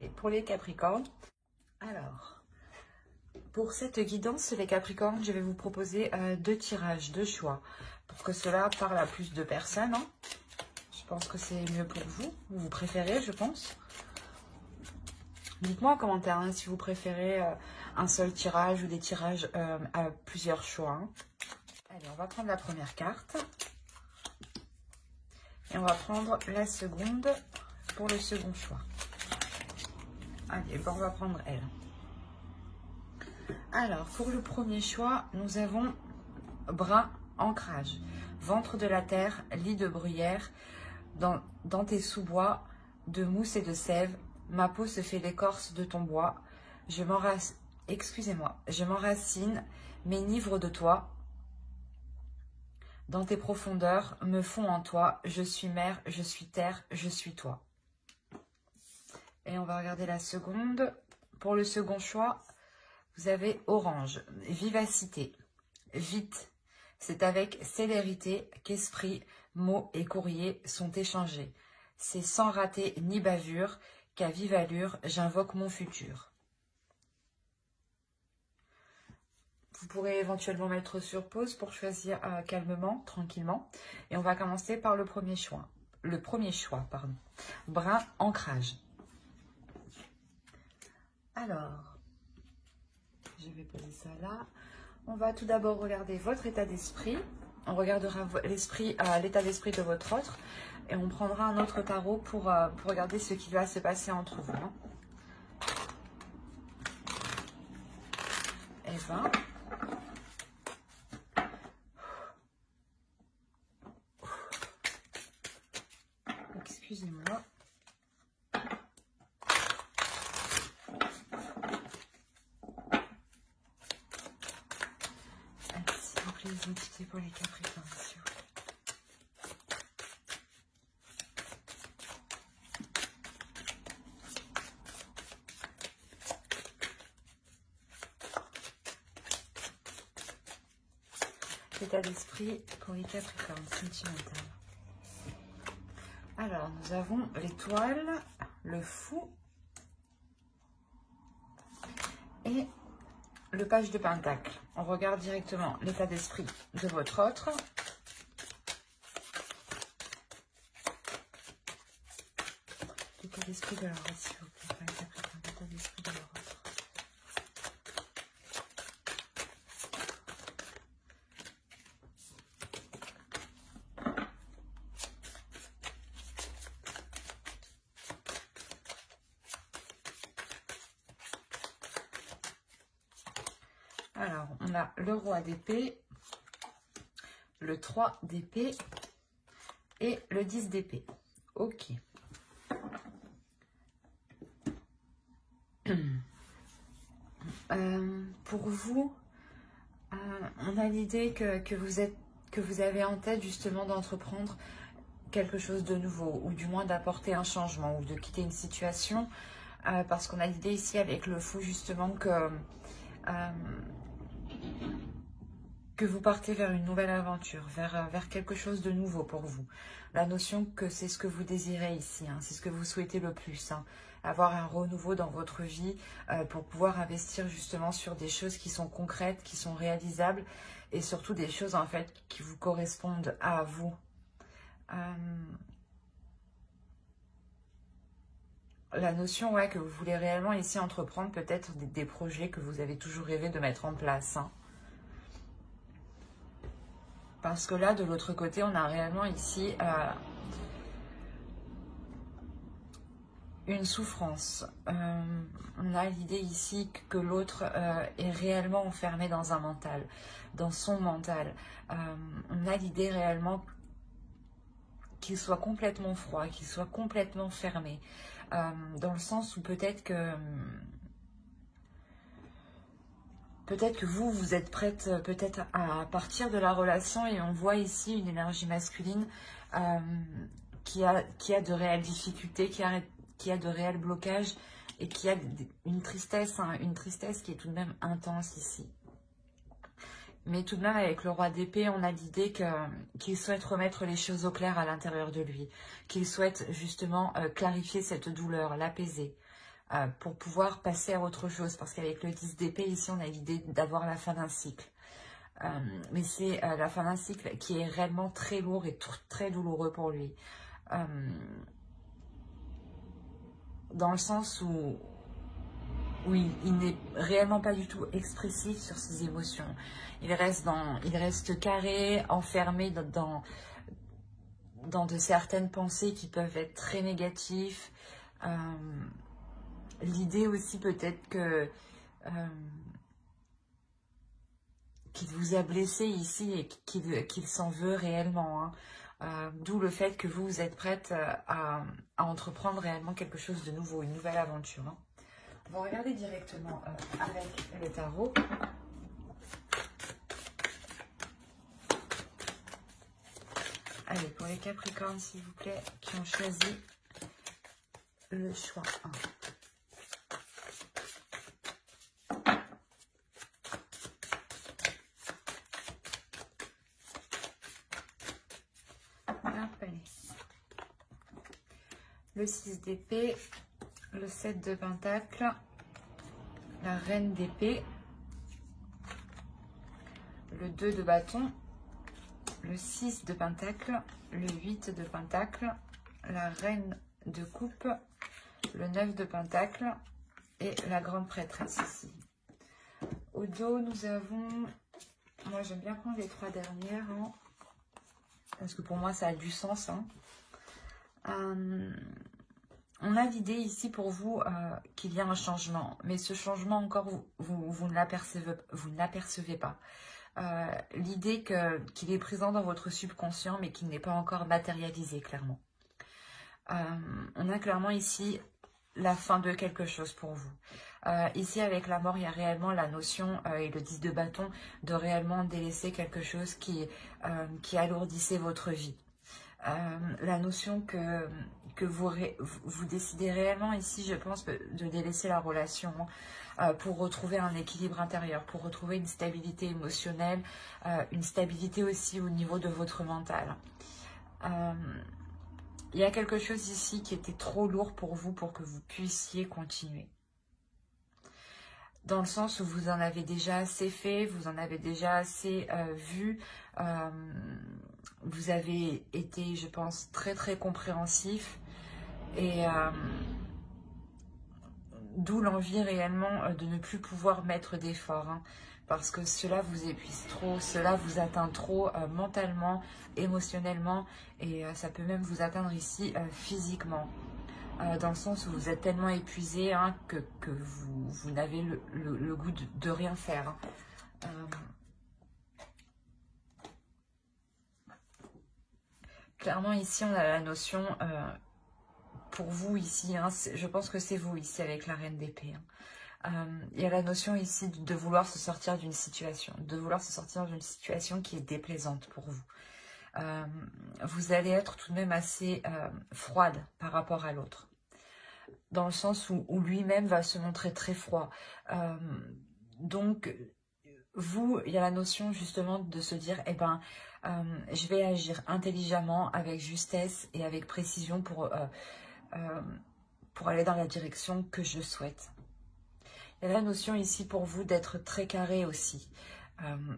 Et pour les Capricornes, alors, pour cette guidance, les Capricornes, je vais vous proposer deux tirages, deux choix, pour que cela parle à plus de personnes. Hein. Je pense que c'est mieux pour vous, vous préférez, je pense. Dites-moi en commentaire hein, si vous préférez un seul tirage ou des tirages à plusieurs choix. Hein. Allez, on va prendre la première carte. Et on va prendre la seconde pour le second choix. Allez, bon, on va prendre elle. Alors, pour le premier choix, nous avons brin, ancrage, ventre de la terre, lit de bruyère, dans tes sous-bois, de mousse et de sève, ma peau se fait l'écorce de ton bois, je m'enracine, m'enivre de toi, dans tes profondeurs, me fond en toi, je suis mer, je suis terre, je suis toi. Et on va regarder la seconde. Pour le second choix, vous avez orange, vivacité, vite. C'est avec célérité qu'esprit, mots et courriers sont échangés. C'est sans rater ni bavure qu'à vive allure j'invoque mon futur. Vous pourrez éventuellement mettre sur pause pour choisir calmement, tranquillement. Et on va commencer par le premier choix. Brin, ancrage. Alors, je vais poser ça là. On va tout d'abord regarder votre état d'esprit. On regardera l'état d'esprit de votre autre. Et on prendra un autre tarot pour regarder ce qui va se passer entre vous. Hein. Et ben... Excusez-moi. S'il vous plaît, les entités pour les Capricornes, s'il vous plaît. L'état d'esprit pour les Capricornes, sentimental. Alors, nous avons l'étoile, le fou et le page de pentacle. On regarde directement l'état d'esprit de votre autre. L'état d'esprit de leur autre, s'il vous plaît. L'état d'esprit de leur autre. Alors, on a le roi d'épée, le 3 d'épée et le 10 d'épée. Ok. Pour vous, on a l'idée que vous avez en tête justement d'entreprendre quelque chose de nouveau, ou du moins d'apporter un changement, ou de quitter une situation, parce qu'on a l'idée ici avec le fou justement que vous partez vers une nouvelle aventure, vers quelque chose de nouveau pour vous. La notion que c'est ce que vous désirez ici, hein, c'est ce que vous souhaitez le plus, hein, avoir un renouveau dans votre vie pour pouvoir investir justement sur des choses qui sont concrètes, qui sont réalisables et surtout des choses en fait qui vous correspondent à vous. La notion que vous voulez réellement ici entreprendre peut-être des projets que vous avez toujours rêvé de mettre en place, hein. Parce que là, de l'autre côté, on a réellement ici une souffrance. On a l'idée ici que l'autre est réellement enfermé dans un mental, dans son mental. On a l'idée réellement qu'il soit complètement froid, qu'il soit complètement fermé. Dans le sens où peut-être que vous êtes prête peut-être à partir de la relation et on voit ici une énergie masculine qui a de réelles difficultés, qui a de réels blocages et qui a une tristesse, hein, une tristesse qui est tout de même intense ici. Mais tout de même, avec le roi d'épée, on a l'idée qu'il souhaite remettre les choses au clair à l'intérieur de lui, qu'il souhaite justement clarifier cette douleur, l'apaiser. pour pouvoir passer à autre chose. Parce qu'avec le 10 d'épée, ici, on a l'idée d'avoir la fin d'un cycle. Mais c'est la fin d'un cycle qui est réellement très lourd et très douloureux pour lui. Dans le sens où oui, il n'est réellement pas du tout expressif sur ses émotions. Il reste carré, enfermé dans de certaines pensées qui peuvent être très négatives. L'idée aussi peut-être que qu'il vous a blessé ici et qu'il s'en veut réellement. Hein. D'où le fait que vous êtes prête à entreprendre réellement quelque chose de nouveau, une nouvelle aventure. Hein. On va regarder directement avec le tarot. Allez, pour les Capricornes, s'il vous plaît, qui ont choisi le choix 1. Le 6 d'épée, le 7 de pentacle, la reine d'épée, le 2 de bâton, le 6 de pentacle, le 8 de pentacle, la reine de coupe, le 9 de pentacle et la grande prêtresse ici. Au dos, nous avons, moi j'aime bien prendre les 3 dernières, hein, parce que pour moi ça a du sens. Hein. On a l'idée ici pour vous qu'il y a un changement, mais ce changement encore, vous ne l'apercevez pas. L'idée qu'il est présent dans votre subconscient, mais qu'il n'est pas encore matérialisé, clairement. On a clairement ici la fin de quelque chose pour vous. Ici, avec la mort, il y a réellement la notion, et le 10 de bâton, de réellement délaisser quelque chose qui alourdissait votre vie. La notion que vous décidez réellement ici, je pense, de délaisser la relation pour retrouver un équilibre intérieur, pour retrouver une stabilité émotionnelle, une stabilité aussi au niveau de votre mental. Il y a quelque chose ici qui était trop lourd pour vous pour que vous puissiez continuer. Dans le sens où vous en avez déjà assez fait, vous en avez déjà assez vu. Vous avez été, je pense, très très compréhensif. Et d'où l'envie réellement de ne plus pouvoir mettre d'efforts. Hein, parce que cela vous épuise trop, cela vous atteint trop mentalement, émotionnellement. Et ça peut même vous atteindre ici physiquement. Dans le sens où vous êtes tellement épuisé hein, que vous n'avez le goût de rien faire. Hein. Clairement ici on a la notion, pour vous ici, hein, je pense que c'est vous ici avec la reine d'épée. Hein. Il y a la notion ici de vouloir se sortir d'une situation, qui est déplaisante pour vous. Vous allez être tout de même assez froide par rapport à l'autre. Dans le sens où lui-même va se montrer très froid. Donc, vous, il y a la notion justement de se dire, eh ben, je vais agir intelligemment, avec justesse et avec précision pour aller dans la direction que je souhaite. Il y a la notion ici pour vous d'être très carré aussi,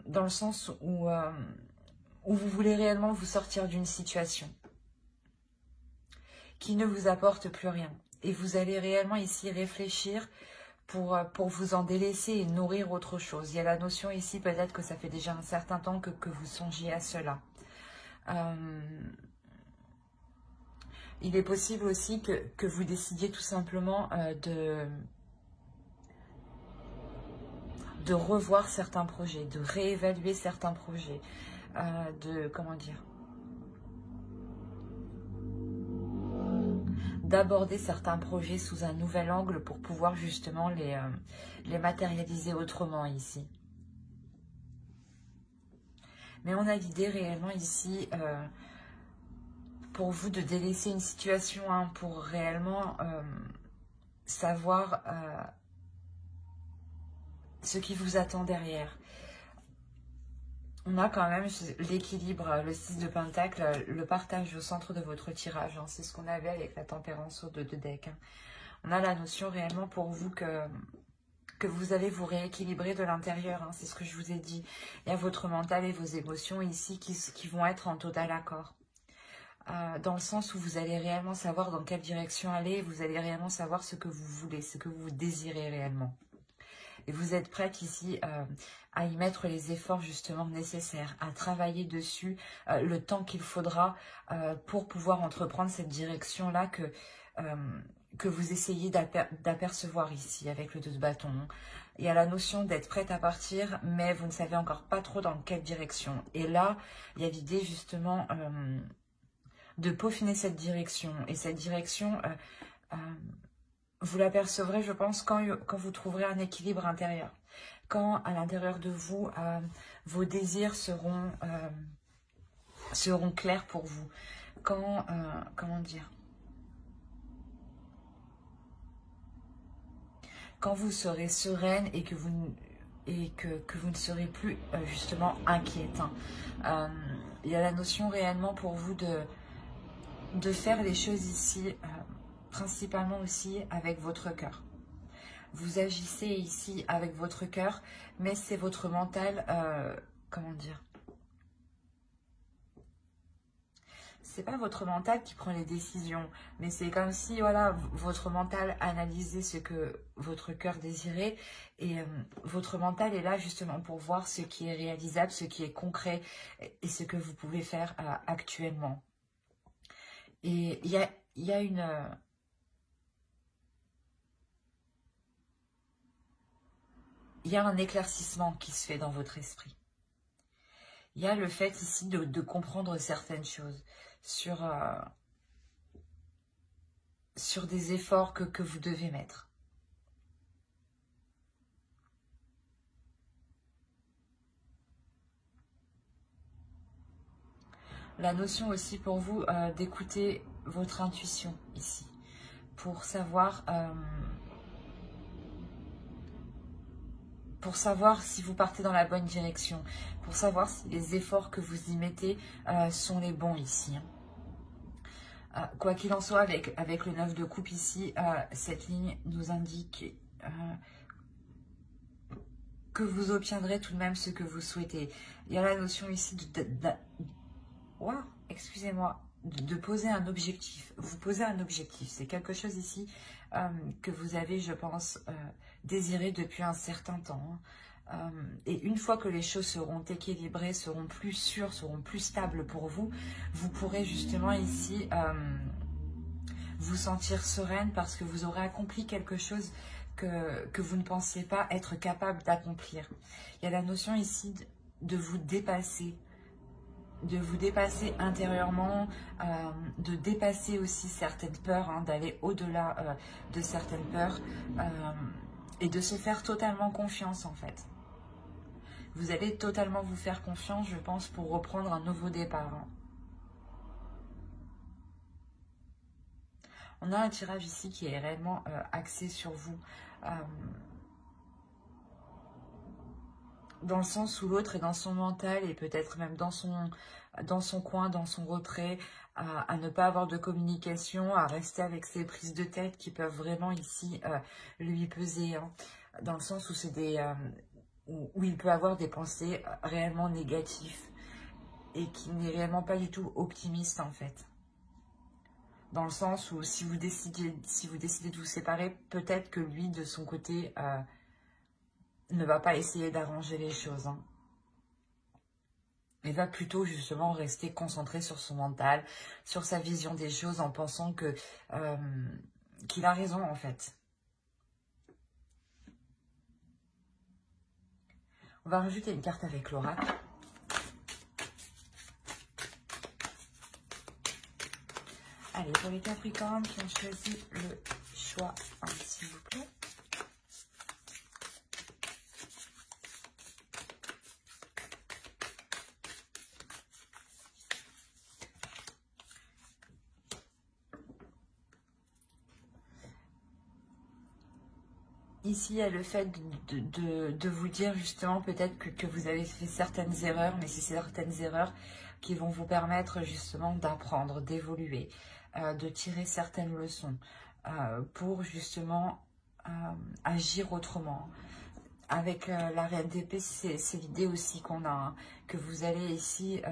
dans le sens où vous voulez réellement vous sortir d'une situation qui ne vous apporte plus rien. Et vous allez réellement ici réfléchir pour vous en délaisser et nourrir autre chose. Il y a la notion ici, peut-être que ça fait déjà un certain temps que vous songiez à cela. Il est possible aussi que vous décidiez tout simplement de revoir certains projets, de réévaluer certains projets, comment dire, d'aborder certains projets sous un nouvel angle pour pouvoir justement les matérialiser autrement ici. Mais on a l'idée réellement ici pour vous de délaisser une situation hein, pour réellement savoir ce qui vous attend derrière. On a quand même l'équilibre, le 6 de pentacle, le partage au centre de votre tirage. Hein. C'est ce qu'on avait avec la tempérance au 2 de deck. Hein. On a la notion réellement pour vous que vous allez vous rééquilibrer de l'intérieur, hein, c'est ce que je vous ai dit. Il y a votre mental et vos émotions ici qui vont être en total accord. Dans le sens où vous allez réellement savoir dans quelle direction aller, vous allez réellement savoir ce que vous voulez, ce que vous désirez réellement. Et vous êtes prête ici à y mettre les efforts justement nécessaires, à travailler dessus le temps qu'il faudra pour pouvoir entreprendre cette direction-là que vous essayez d'apercevoir ici avec le 2 de bâton. Il y a la notion d'être prête à partir, mais vous ne savez encore pas trop dans quelle direction. Et là, il y a l'idée justement de peaufiner cette direction. Et cette direction, vous l'apercevrez, je pense, quand vous trouverez un équilibre intérieur. Quand à l'intérieur de vous, vos désirs seront clairs pour vous. Quand, comment dire, quand vous serez sereine et que vous ne serez plus justement inquiète. Hein. Il y a la notion réellement pour vous de faire les choses ici, principalement aussi avec votre cœur. Vous agissez ici avec votre cœur, mais c'est votre mental, comment dire, c'est pas votre mental qui prend les décisions, mais c'est comme si, voilà, votre mental analysait ce que votre cœur désirait, et votre mental est là justement pour voir ce qui est réalisable, ce qui est concret, et ce que vous pouvez faire actuellement. Et il y a une... il y a un éclaircissement qui se fait dans votre esprit. Il y a le fait ici de comprendre certaines choses sur des efforts que vous devez mettre. La notion aussi pour vous d'écouter votre intuition ici, pour savoir si vous partez dans la bonne direction, pour savoir si les efforts que vous y mettez sont les bons ici. Quoi qu'il en soit, avec le 9 de coupe ici, cette ligne nous indique que vous obtiendrez tout de même ce que vous souhaitez. Il y a la notion ici excusez-moi, de poser un objectif. Vous posez un objectif. C'est quelque chose ici que vous avez, je pense, désiré depuis un certain temps. Et une fois que les choses seront équilibrées, seront plus sûres, seront plus stables pour vous, vous pourrez justement ici vous sentir sereine parce que vous aurez accompli quelque chose que vous ne pensiez pas être capable d'accomplir. Il y a la notion ici de vous dépasser intérieurement, de dépasser aussi certaines peurs, hein, d'aller au-delà de certaines peurs et de se faire totalement confiance en fait. Vous allez totalement vous faire confiance, je pense, pour reprendre un nouveau départ. Hein. On a un tirage ici qui est réellement axé sur vous. Dans le sens où l'autre est dans son mental et peut-être même dans son coin, dans son retrait, à ne pas avoir de communication, à rester avec ses prises de tête qui peuvent vraiment ici lui peser. Hein. Dans le sens où c'est où il peut avoir des pensées réellement négatives et qui n'est réellement pas du tout optimiste en fait. Dans le sens où si vous décidez de vous séparer, peut-être que lui de son côté ne va pas essayer d'arranger les choses. Hein. Il va plutôt justement rester concentré sur son mental, sur sa vision des choses en pensant qu'il a raison en fait. On va rajouter une carte avec l'oracle. Allez, pour les Capricornes qui ont choisi le choix 1, s'il vous plaît. Ici, il y a le fait de vous dire justement peut-être que vous avez fait certaines erreurs, mais c'est certaines erreurs qui vont vous permettre justement d'apprendre, d'évoluer, de tirer certaines leçons. pour justement agir autrement. Avec la reine d'épée, c'est l'idée aussi qu'on a, hein, que vous allez ici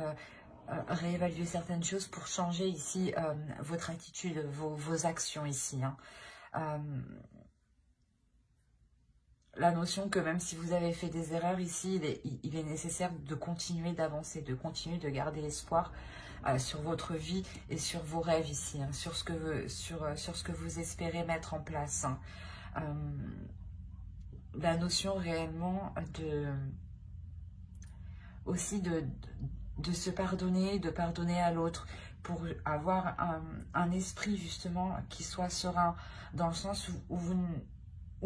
réévaluer certaines choses pour changer ici votre attitude, vos actions ici. Hein. La notion que même si vous avez fait des erreurs ici, il est nécessaire de continuer d'avancer, de continuer de garder l'espoir sur votre vie et sur vos rêves ici, hein, sur ce que vous espérez mettre en place. Hein. La notion réellement aussi de se pardonner, de pardonner à l'autre pour avoir un esprit justement qui soit serein, dans le sens où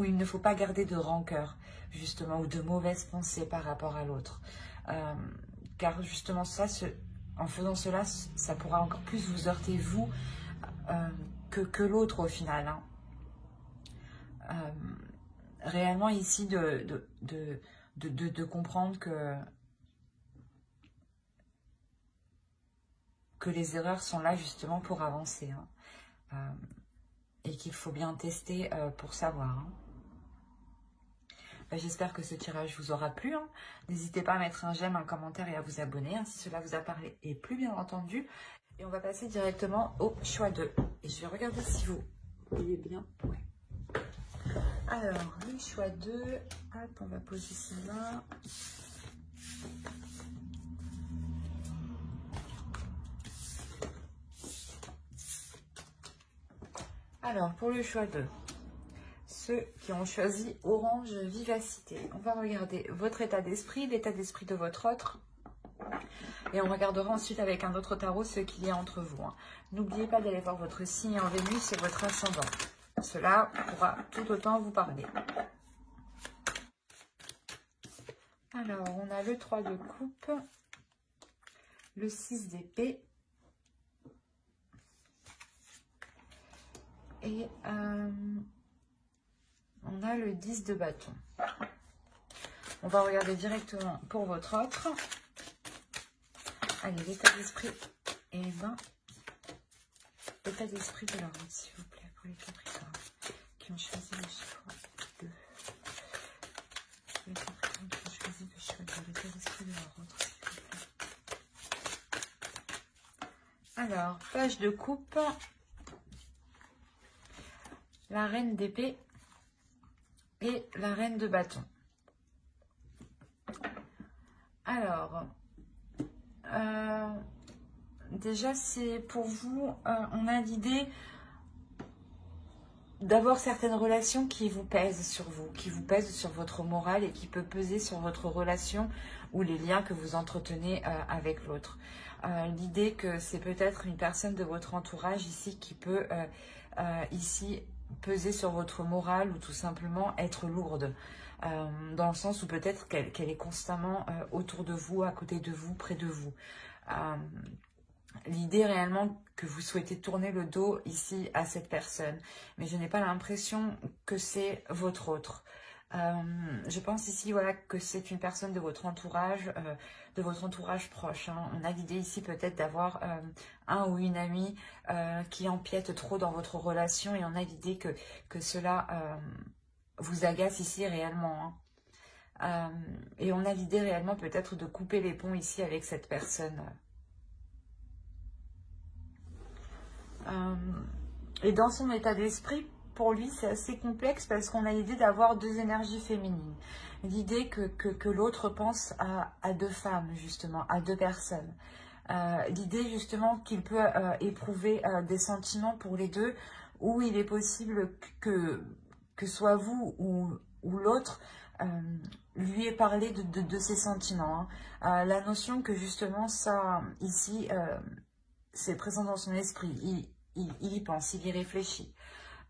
il ne faut pas garder de rancœur justement ou de mauvaises pensées par rapport à l'autre. Car justement ça, en faisant cela, ça pourra encore plus vous heurter vous que l'autre au final. Hein. Réellement ici de comprendre que les erreurs sont là justement pour avancer. Hein. Et qu'il faut bien tester pour savoir. Hein. J'espère que ce tirage vous aura plu. Hein. N'hésitez pas à mettre un j'aime, un commentaire et à vous abonner hein, si cela vous a parlé et plus bien entendu. Et on va passer directement au choix 2. Et je vais regarder si vous voyez bien. Ouais. Alors, le choix 2, hop, on va poser cela. Alors, pour le choix 2, ceux qui ont choisi Orange Vivacité, on va regarder votre état d'esprit, l'état d'esprit de votre autre. Et on regardera ensuite avec un autre tarot ce qu'il y a entre vous. Hein. N'oubliez pas d'aller voir votre signe en Vénus et votre ascendant. Cela pourra tout autant vous parler. Alors, on a le 3 de coupe, le 6 d'épée et on a le 10 de bâton. On va regarder directement pour votre autre. Allez, l'état d'esprit. Et ben, l'état d'esprit de leur vie, s'il vous plaît, pour les Capricornes qui ont choisi le choix 2. Les Capricornes qui ont choisi de choisir l'état d'esprit de leur autre, s'il vous plaît. Alors, page de coupe. La reine d'épée et la reine de bâton. Alors, déjà, c'est pour vous, on a l'idée d'avoir certaines relations qui vous pèsent sur vous, qui vous pèsent sur votre morale et qui peut peser sur votre relation ou les liens que vous entretenez avec l'autre. L'idée que c'est peut-être une personne de votre entourage ici qui peut ici peser sur votre morale ou tout simplement être lourde. Dans le sens où peut-être qu'elle est constamment autour de vous, à côté de vous, près de vous. L'idée réellement que vous souhaitez tourner le dos ici à cette personne, mais je n'ai pas l'impression que c'est votre autre. Je pense ici voilà, que c'est une personne de votre entourage proche. Hein. On a l'idée ici peut-être d'avoir un ou une amie qui empiète trop dans votre relation et on a l'idée que cela vous agace ici réellement. Hein. Et on a l'idée réellement peut-être de couper les ponts ici avec cette personne. Et dans son état d'esprit, pour lui, c'est assez complexe parce qu'on a l'idée d'avoir deux énergies féminines. L'idée que l'autre pense à deux femmes, justement, à deux personnes. L'idée, justement, qu'il peut éprouver des sentiments pour les deux, où il est possible que soit vous ou l'autre lui ait parlé de ses sentiments. Hein. La notion que, justement, ça, ici, c'est présent dans son esprit. Il y pense, il y réfléchit.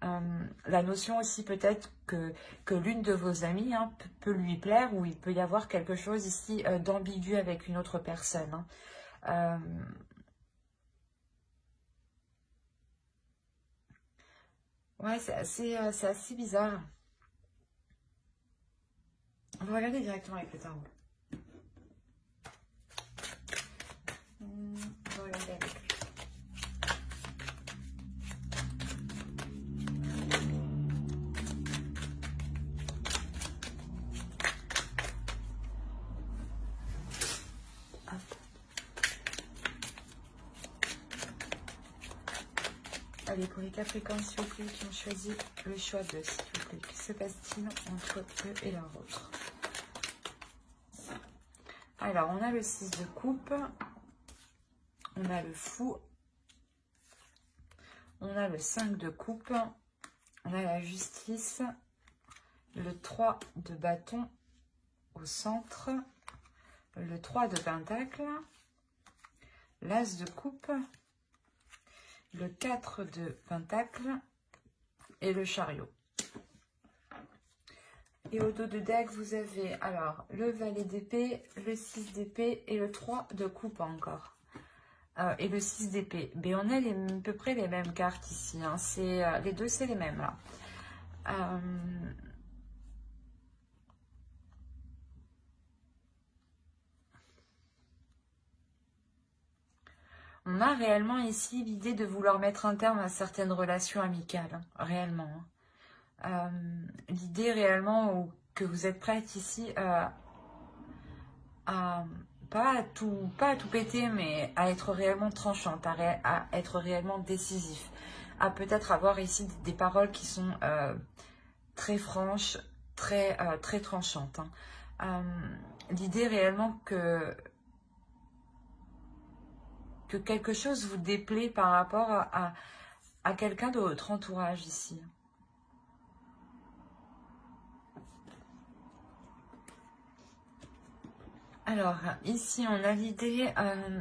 La notion aussi peut-être que l'une de vos amies hein, peut lui plaire ou il peut y avoir quelque chose ici d'ambigu avec une autre personne. Hein. Ouais, c'est assez bizarre. On va regarder directement avec le tarot. On va regarder avec lui. Allez, pour les Capricornes, s'il vous plaît, qui ont choisi le choix 2, s'il vous plaît. Que se passe-t-il entre eux et leur autre? Alors, on a le 6 de coupe. On a le fou. On a le 5 de coupe. On a la justice. Le 3 de bâton au centre. Le 3 de pentacle. L'as de coupe. Le 4 de pentacle et le chariot. Et au dos de deck, vous avez alors le valet d'épée, le 6 d'épée et le 3 de coupe encore. Et le 6 d'épée. Mais on a à peu près les mêmes cartes ici. Hein. Les deux, c'est les mêmes là. On a réellement ici l'idée de vouloir mettre un terme à certaines relations amicales, hein, réellement. L'idée réellement que vous êtes prête ici pas à tout péter, mais à être réellement tranchante, à être réellement décisif, à peut-être avoir ici des paroles qui sont très franches, très tranchantes. Hein. L'idée réellement que quelque chose vous déplaît par rapport à quelqu'un de votre entourage ici. Alors, ici, on a l'idée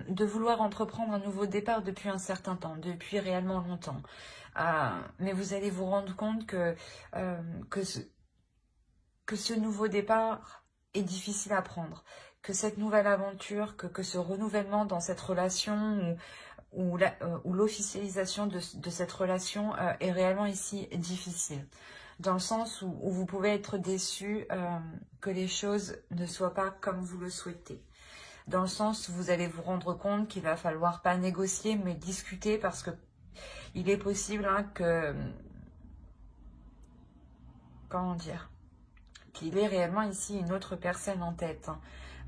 de vouloir entreprendre un nouveau départ depuis un certain temps, depuis réellement longtemps. Mais vous allez vous rendre compte que ce nouveau départ est difficile à prendre, que cette nouvelle aventure, que ce renouvellement dans cette relation ou l'officialisation de cette relation est réellement ici difficile. Dans le sens où vous pouvez être déçu que les choses ne soient pas comme vous le souhaitez. Dans le sens où vous allez vous rendre compte qu'il va falloir pas négocier, mais discuter parce que il est possible hein, que... Comment dire? Qu'il ait réellement ici une autre personne en tête. Hein,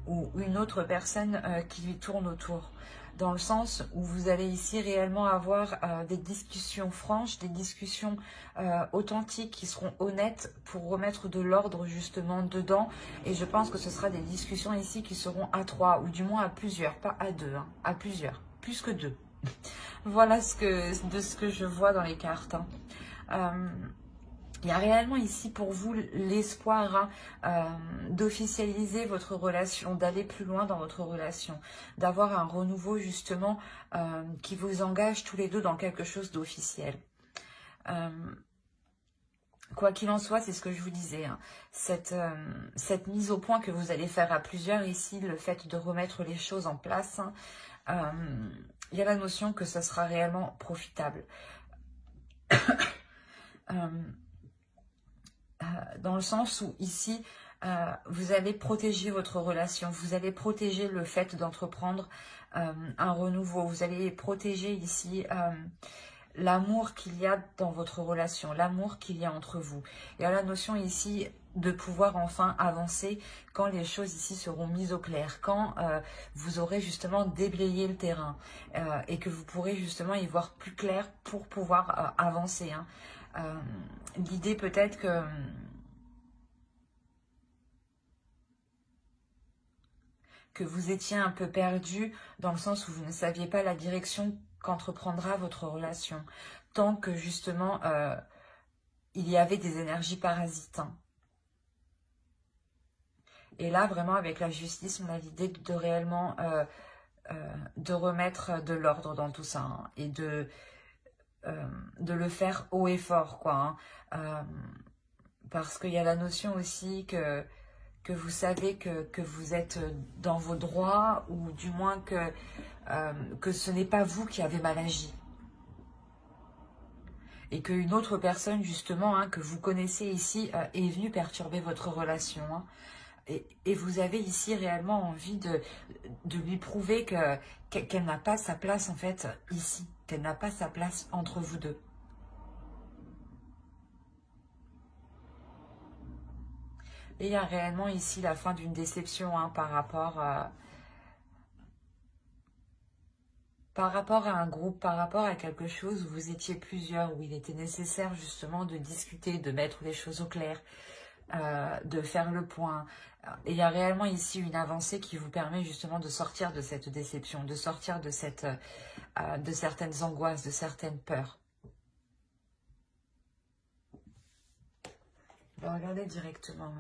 ou une autre personne qui lui tourne autour. Dans le sens où vous allez ici réellement avoir des discussions franches, des discussions authentiques qui seront honnêtes pour remettre de l'ordre justement dedans. Et je pense que ce sera des discussions ici qui seront à 3 ou du moins à plusieurs, pas à 2, hein, à plusieurs, plus que 2. Voilà ce que je vois dans les cartes. Hein. Il y a réellement ici pour vous l'espoir hein, d'officialiser votre relation, d'aller plus loin dans votre relation, d'avoir un renouveau justement qui vous engage tous les deux dans quelque chose d'officiel. Quoi qu'il en soit, c'est ce que je vous disais, hein, cette mise au point que vous allez faire à plusieurs ici, le fait de remettre les choses en place, hein, il y a la notion que ça sera réellement profitable. Dans le sens où ici, vous allez protéger votre relation, vous allez protéger le fait d'entreprendre un renouveau, vous allez protéger ici l'amour qu'il y a dans votre relation, l'amour qu'il y a entre vous. Il y a la notion ici de pouvoir enfin avancer quand les choses ici seront mises au clair, quand vous aurez justement déblayé le terrain et que vous pourrez justement y voir plus clair pour pouvoir avancer. Hein. L'idée peut-être que vous étiez un peu perdu dans le sens où vous ne saviez pas la direction qu'entreprendra votre relation, tant que justement il y avait des énergies parasites. Hein. Et là, vraiment, avec la justice, on a l'idée de réellement de remettre de l'ordre dans tout ça hein, et de le faire haut et fort, quoi. Hein. Parce qu'il y a la notion aussi que vous savez que vous êtes dans vos droits ou du moins que ce n'est pas vous qui avez mal agi. Et qu'une autre personne, justement, hein, que vous connaissez ici, est venue perturber votre relation. Hein. Et vous avez ici réellement envie de lui prouver qu'elle n'a pas sa place, en fait, ici. Qu'elle n'a pas sa place entre vous deux. Et il y a réellement ici la fin d'une déception hein, par rapport par rapport à un groupe, par rapport à quelque chose où vous étiez plusieurs, où il était nécessaire justement de discuter, de mettre les choses au clair, de faire le point. Et il y a réellement ici une avancée qui vous permet justement de sortir de cette déception, de sortir de certaines angoisses, de certaines peurs. On va regarder directement.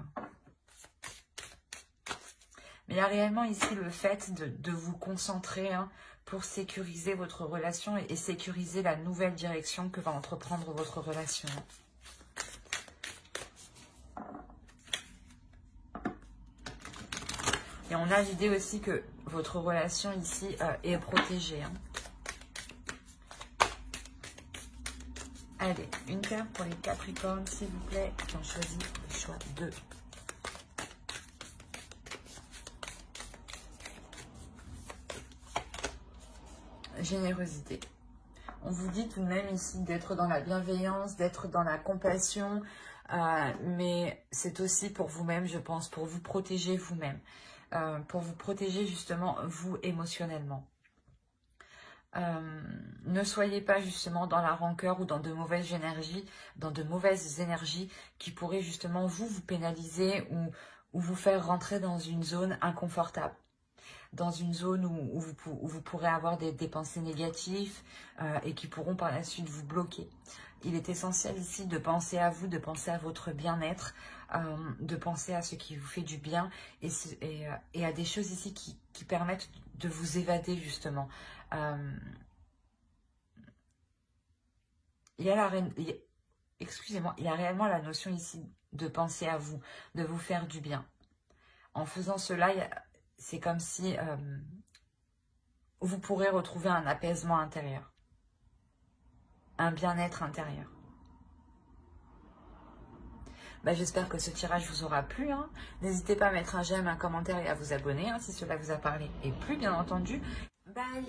Mais il y a réellement ici le fait de vous concentrer pour sécuriser votre relation et sécuriser la nouvelle direction que va entreprendre votre relation. Et on a l'idée aussi que votre relation ici est protégée. Allez, une carte pour les Capricornes, s'il vous plaît, qui ont choisi le choix 2. Générosité. On vous dit tout de même ici d'être dans la bienveillance, d'être dans la compassion, mais c'est aussi pour vous-même, je pense, pour vous protéger vous-même, pour vous protéger justement vous émotionnellement. Ne soyez pas justement dans la rancœur ou dans de mauvaises énergies, qui pourraient justement vous pénaliser ou vous faire rentrer dans une zone inconfortable. Dans une zone où vous pourrez avoir des pensées négatives et qui pourront par la suite vous bloquer. Il est essentiel ici de penser à vous, de penser à votre bien-être, de penser à ce qui vous fait du bien et à des choses ici qui permettent de vous évader justement. Il y a excusez-moi, il y a réellement la notion ici de penser à vous, de vous faire du bien. En faisant cela, c'est comme si vous pourrez retrouver un apaisement intérieur, un bien-être intérieur. J'espère que ce tirage vous aura plu. N'hésitez pas à mettre un j'aime, un commentaire et à vous abonner si cela vous a parlé et plu, bien entendu. Bye!